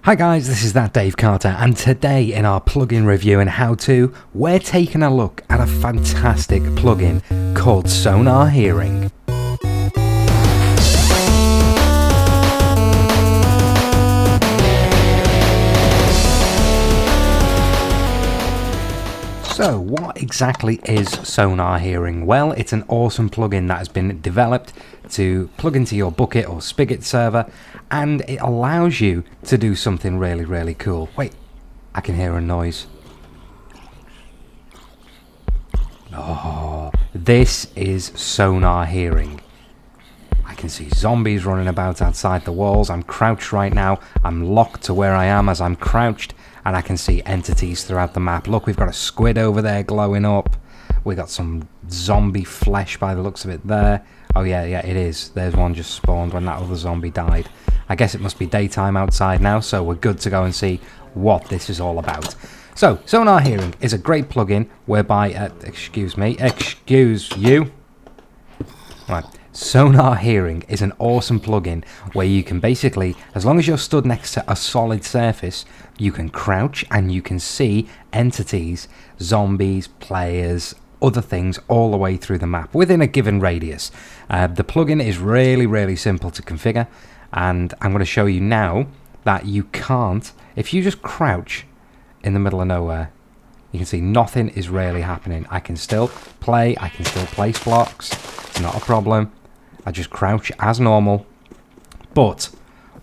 Hi guys, this is that Dave Carter, and today in our plugin review and how-to, we're taking a look at a fantastic plugin called Sonar Hearing. So what exactly is Sonar Hearing? Well, it's an awesome plugin that has been developed to plug into your Bucket or Spigot server, and it allows you to do something really cool. Wait, I can hear a noise. Oh, this is Sonar Hearing. I can see zombies running about outside the walls. I'm crouched right now. I'm locked to where I am as I'm crouched, and I can see entities throughout the map. Look, we've got a squid over there glowing up. We got some zombie flesh by the looks of it there. Oh yeah, it is. There's one just spawned when that other zombie died. I guess it must be daytime outside now, so we're good to go and see what this is all about. So, Sonar Hearing is a great plugin whereby, excuse you. Right. Sonar Hearing is an awesome plugin where you can basically, as long as you're stood next to a solid surface, you can crouch and you can see entities, zombies, players, other things all the way through the map within a given radius. The plugin is really simple to configure, and I'm going to show you now that you can't, if you just crouch in the middle of nowhere, you can see nothing is really happening. I can still play, I can still place blocks, it's not a problem. I just crouch as normal, but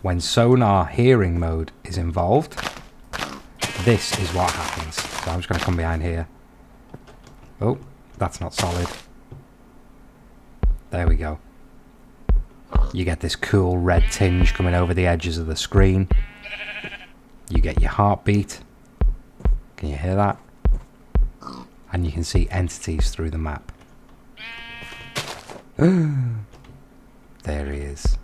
when Sonar Hearing mode is involved, this is what happens. So I'm just going to come behind here. Oh, that's not solid. There we go. You get this cool red tinge coming over the edges of the screen. You get your heartbeat. Can you hear that? And you can see entities through the map. There he is.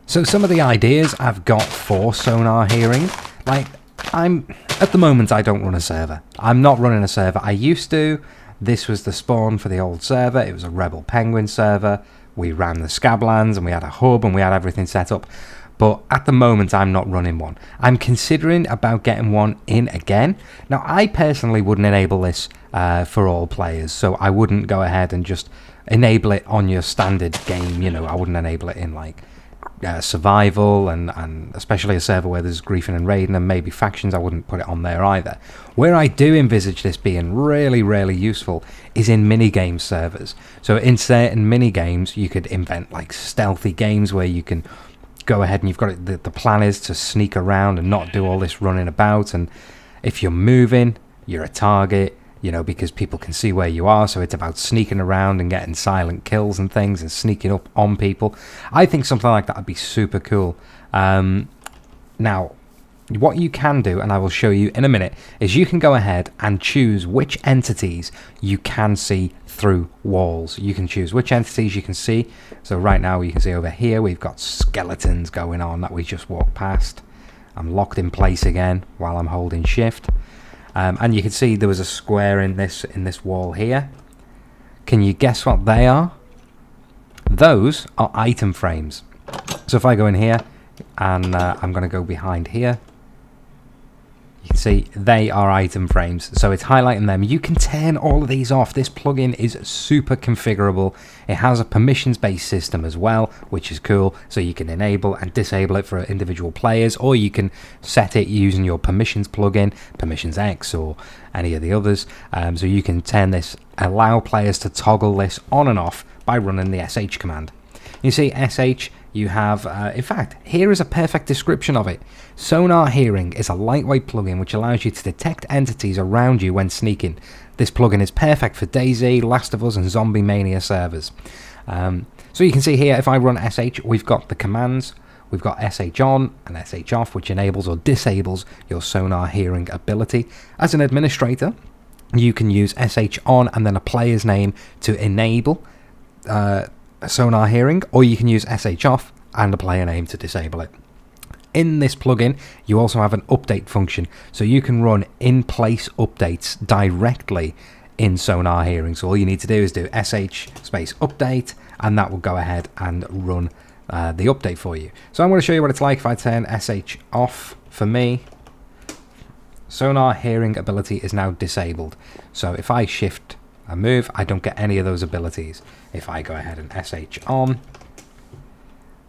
So some of the ideas I've got for Sonar Hearing, like at the moment I don't run a server. I'm not running a server. I used to. This was the spawn for the old server. It was a Rebel Penguin server. We ran the Scablands and we had a hub and we had everything set up. But at the moment I'm not running one. I'm considering about getting one in again. Now I personally wouldn't enable this for all players, so I wouldn't go ahead and just enable it on your standard game. You know, I wouldn't enable it in like survival and especially a server where there's griefing and raiding and maybe factions. I wouldn't put it on there either. Where I do envisage this being really useful is in minigame servers. So in certain minigames you could invent like stealthy games where you can go ahead and you've got it, the plan is to sneak around and not do all this running about, and if you're moving you're a target, you know, because people can see where you are, so it's about sneaking around and getting silent kills and things and sneaking up on people. I think something like that would be super cool. Now what you can do, and I will show you in a minute, is you can go ahead and choose which entities you can see through walls. You can choose which entities you can see. So right now you can see over here we've got skeletons going on that we just walked past. I'm locked in place again while I'm holding shift. And you can see there was a square in this wall here. Can you guess what they are? Those are item frames. So if I go in here and I'm going to go behind here, you can see they are item frames, so it's highlighting them. You can turn all of these off. This plugin is super configurable. It has a permissions based system as well, which is cool, so you can enable and disable it for individual players, or you can set it using your permissions plugin, permissions X or any of the others. So you can turn this, allow players to toggle this on and off by running the SH command. You see SH, you have, in fact, here is a perfect description of it. Sonar Hearing is a lightweight plugin which allows you to detect entities around you when sneaking. This plugin is perfect for DayZ, Last of Us and Zombie Mania servers. So you can see here, if I run SH, we've got the commands. We've got SH on and SH off, which enables or disables your Sonar Hearing ability. As an administrator, you can use SH on and then a player's name to enable Sonar Hearing, or you can use SH off and a player name to disable it. In this plugin you also have an update function, so you can run in-place updates directly in Sonar Hearing. So all you need to do is do SH space update and that will go ahead and run the update for you. So I'm going to show you what it's like if I turn SH off. For me, Sonar Hearing ability is now disabled. So if I shift and move, I don't get any of those abilities. If I go ahead and SH on,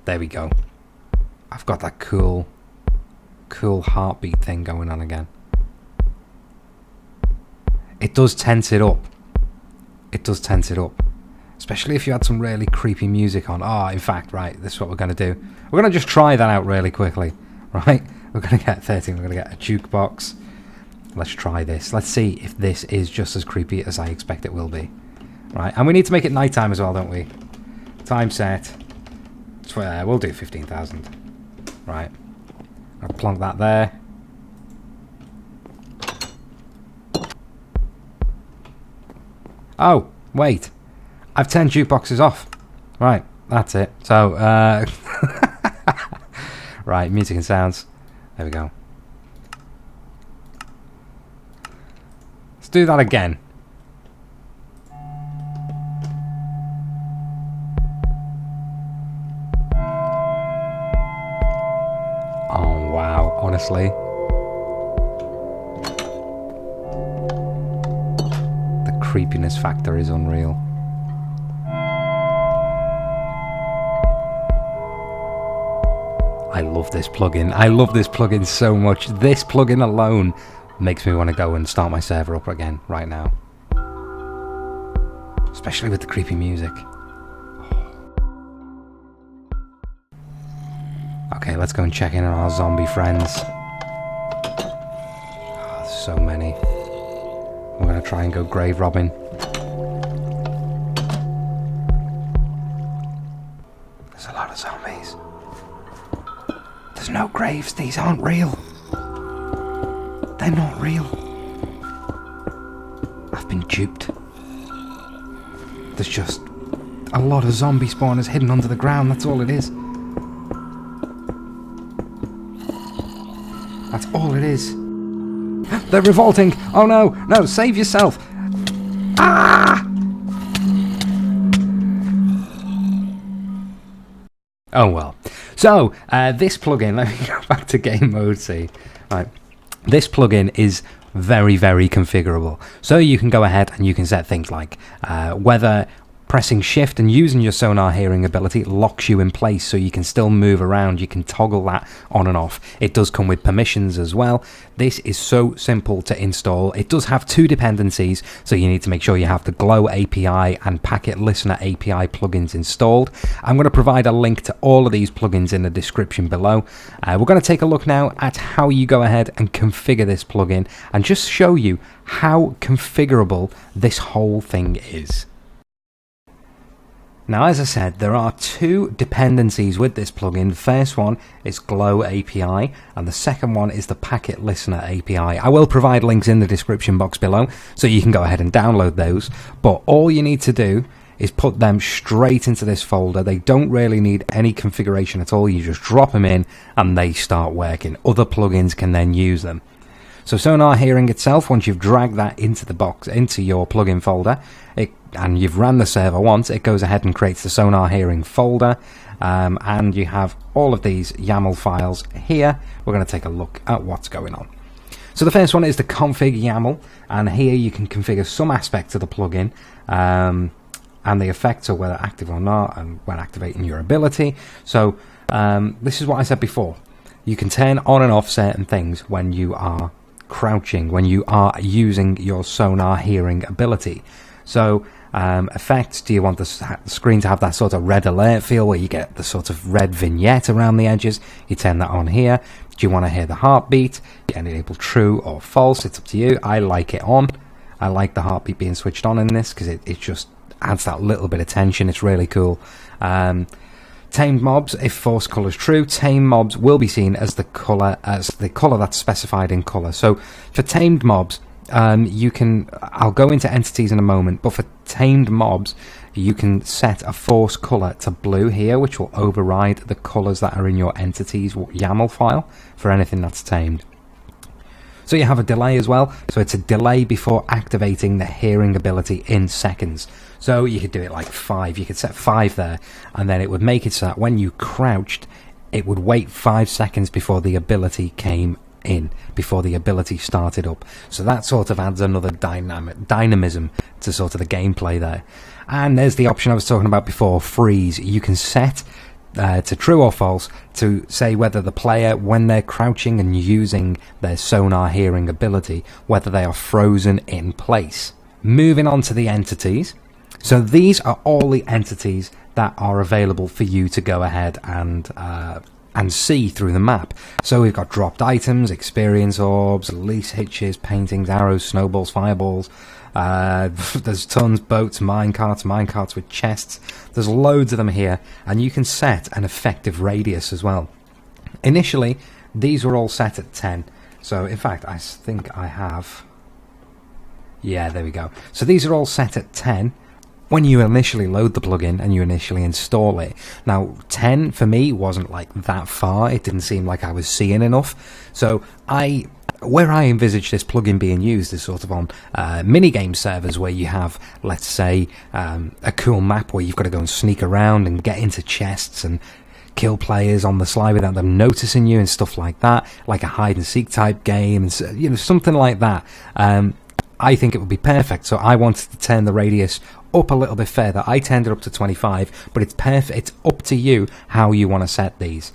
there we go. I've got that cool heartbeat thing going on again. It does tense it up. It does tense it up. Especially if you had some really creepy music on. Oh, in fact, right, this is what we're going to do. We're going to just try that out really quickly. Right? We're going to get 13. We're going to get a jukebox. Let's try this. Let's see if this is just as creepy as I expect it will be. Right, and we need to make it nighttime as well, don't we? Time set. We'll do 15,000. Right. I'll plonk that there. Oh, wait. I've turned jukeboxes off. Right, that's it. So, right, music and sounds. There we go. Let's do that again. Oh, wow, honestly. The creepiness factor is unreal. I love this plugin. I love this plugin so much. This plugin alone makes me want to go and start my server up again right now. Especially with the creepy music. Okay, let's go and check in on our zombie friends. Oh, there's so many. We're going to try and go grave robbing. There's a lot of zombies. There's no graves. These aren't real. They're not real. I've been duped. There's just a lot of zombie spawners hidden under the ground. That's all it is. That's all it is. They're revolting. Oh no, no, save yourself. Ah! Oh well. So, this plugin, let me go back to game mode, see. Right. This plugin is very, very configurable. So you can go ahead and you can set things like whether pressing shift and using your Sonar Hearing ability locks you in place so you can still move around. You can toggle that on and off. It does come with permissions as well. This is so simple to install. It does have two dependencies, so you need to make sure you have the Glow API and Packet Listener API plugins installed. I'm going to provide a link to all of these plugins in the description below. We're going to take a look now at how you go ahead and configure this plugin and just show you how configurable this whole thing is. Now, as I said, there are two dependencies with this plugin. The first one is Glow API, and the second one is the Packet Listener API. I will provide links in the description box below, so you can go ahead and download those. But all you need to do is put them straight into this folder. They don't really need any configuration at all. You just drop them in, and they start working. Other plugins can then use them. So Sonar Hearing itself, once you've dragged that into the box, into your plugin folder, and you've ran the server once, it goes ahead and creates the Sonar Hearing folder, and you have all of these YAML files here. We're going to take a look at what's going on. So the first one is the config YAML, and here you can configure some aspects of the plugin, and the effects are whether active or not, and when activating your ability. So this is what I said before. You can turn on and off certain things when you are crouching, when you are using your Sonar Hearing ability. So effects, do you want the screen to have that sort of red alert feel where you get the sort of red vignette around the edges? You turn that on here. Do you want to hear the heartbeat? You can enable true or false, it's up to you. I like it on. I like the heartbeat being switched on in this because it just adds that little bit of tension. It's really cool. Tamed mobs, if force color is true, tamed mobs will be seen as the color that's specified in color. So for tamed mobs, you can, I'll go into entities in a moment, but for tamed mobs, you can set a force color to blue here, which will override the colors that are in your entities YAML file for anything that's tamed. So you have a delay as well, so it's a delay before activating the hearing ability in seconds. So you could do it like 5, you could set 5 there, and then it would make it so that when you crouched, it would wait 5 seconds before the ability came in, before the ability started up. So that sort of adds another dynamism to sort of the gameplay there. And there's the option I was talking about before, freeze. You can set to true or false to say whether the player, when they're crouching and using their sonar hearing ability, whether they are frozen in place. Moving on to the entities. So these are all the entities that are available for you to go ahead and see through the map. So we've got dropped items, experience orbs, lease hitches, paintings, arrows, snowballs, fireballs. There's tons, boats, minecarts with chests. There's loads of them here, and you can set an effective radius as well. Initially, these were all set at 10. So in fact, I think I have... Yeah, there we go. So these are all set at 10 when you initially load the plugin and you initially install it. Now, 10 for me wasn't like that far. It didn't seem like I was seeing enough. So where I envisage this plugin being used is sort of on minigame servers where you have, let's say, a cool map where you've got to go and sneak around and get into chests and kill players on the sly without them noticing you and stuff like that, like a hide and seek type game, and you know, something like that. I think it would be perfect. So I wanted to turn the radius up a little bit further. I turned it up to 25, but it's perfect. It's up to you how you want to set these.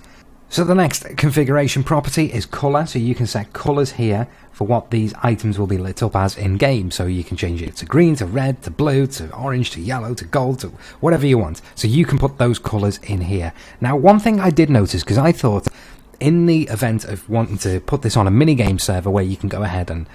So the next configuration property is colour. So you can set colours here for what these items will be lit up as in game. So you can change it to green, to red, to blue, to orange, to yellow, to gold, to whatever you want. So you can put those colours in here. Now, one thing I did notice, because I thought in the event of wanting to put this on a minigame server where you can go ahead and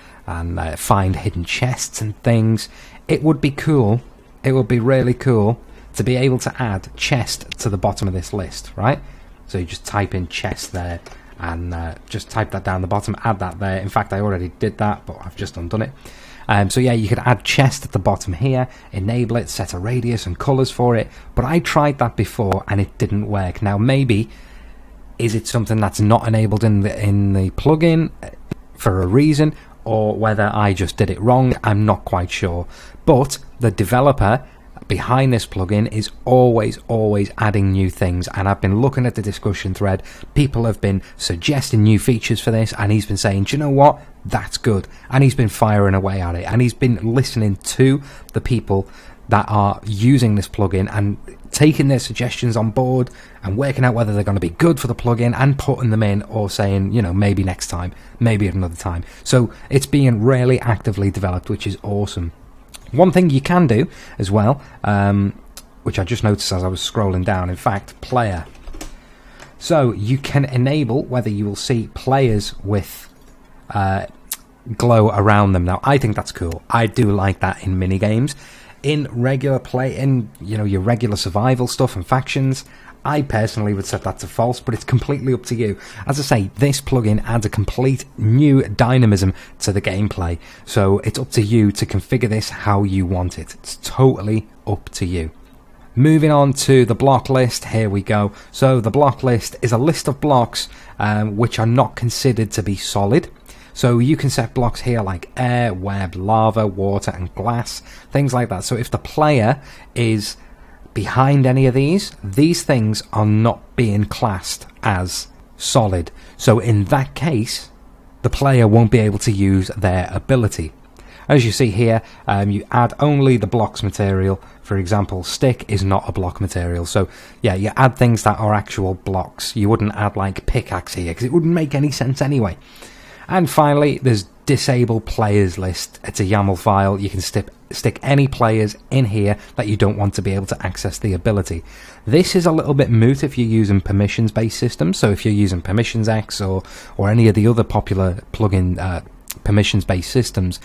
find hidden chests and things, it would be cool. It would be really cool to be able to add chest to the bottom of this list, right? So you just type in chest there and just type that down the bottom, add that there. In fact, I already did that, but I've just undone it. So yeah, you could add chest at the bottom here, enable it, set a radius and colours for it. But I tried that before and it didn't work. Now maybe, is it something that's not enabled in the plugin for a reason, or whether I just did it wrong? I'm not quite sure. But the developer behind this plugin is always adding new things, and I've been looking at the discussion thread. People have been suggesting new features for this, and he's been saying, do you know what, that's good, and he's been firing away at it, and he's been listening to the people that are using this plugin and taking their suggestions on board and working out whether they're going to be good for the plugin and putting them in, or saying, you know, maybe next time, maybe at another time. So it's being really actively developed, which is awesome. One thing you can do as well, which I just noticed as I was scrolling down, in fact, player. So you can enable whether you will see players with glow around them. Now, I think that's cool. I do like that in minigames. In regular play, in your regular survival stuff and factions, I personally would set that to false, but it's completely up to you. As I say, this plugin adds a complete new dynamism to the gameplay, so it's up to you to configure this how you want it. It's totally up to you. Moving on to the block list, here we go. So the block list is a list of blocks which are not considered to be solid. So you can set blocks here like air, web, lava, water and glass, things like that. So if the player is behind any of these things are not being classed as solid. So in that case, the player won't be able to use their ability. As you see here, you add only the blocks material. For example, stick is not a block material. So yeah, you add things that are actual blocks. You wouldn't add like pickaxe here because it wouldn't make any sense anyway. And finally, there's disable players list. It's a YAML file. You can stick any players in here that you don't want to be able to access the ability. This is a little bit moot if you're using permissions-based systems. So if you're using Permissions X or any of the other popular plugin permissions-based systems,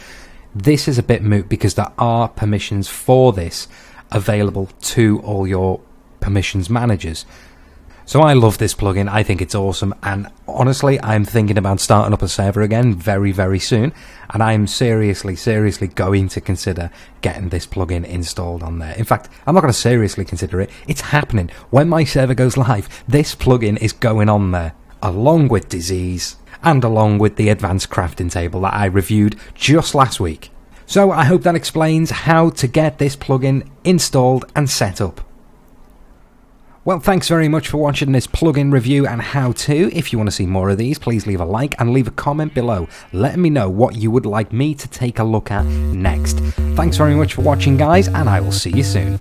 this is a bit moot because there are permissions for this available to all your permissions managers. So I love this plugin. I think it's awesome, and honestly I'm thinking about starting up a server again very soon, and I'm seriously going to consider getting this plugin installed on there. In fact, I'm not going to seriously consider it, it's happening. When my server goes live, this plugin is going on there, along with Disease and along with the advanced crafting table that I reviewed just last week. So I hope that explains how to get this plugin installed and set up. Well, thanks very much for watching this plugin review and how-to. If you want to see more of these, please leave a like and leave a comment below, letting me know what you would like me to take a look at next. Thanks very much for watching, guys, and I will see you soon.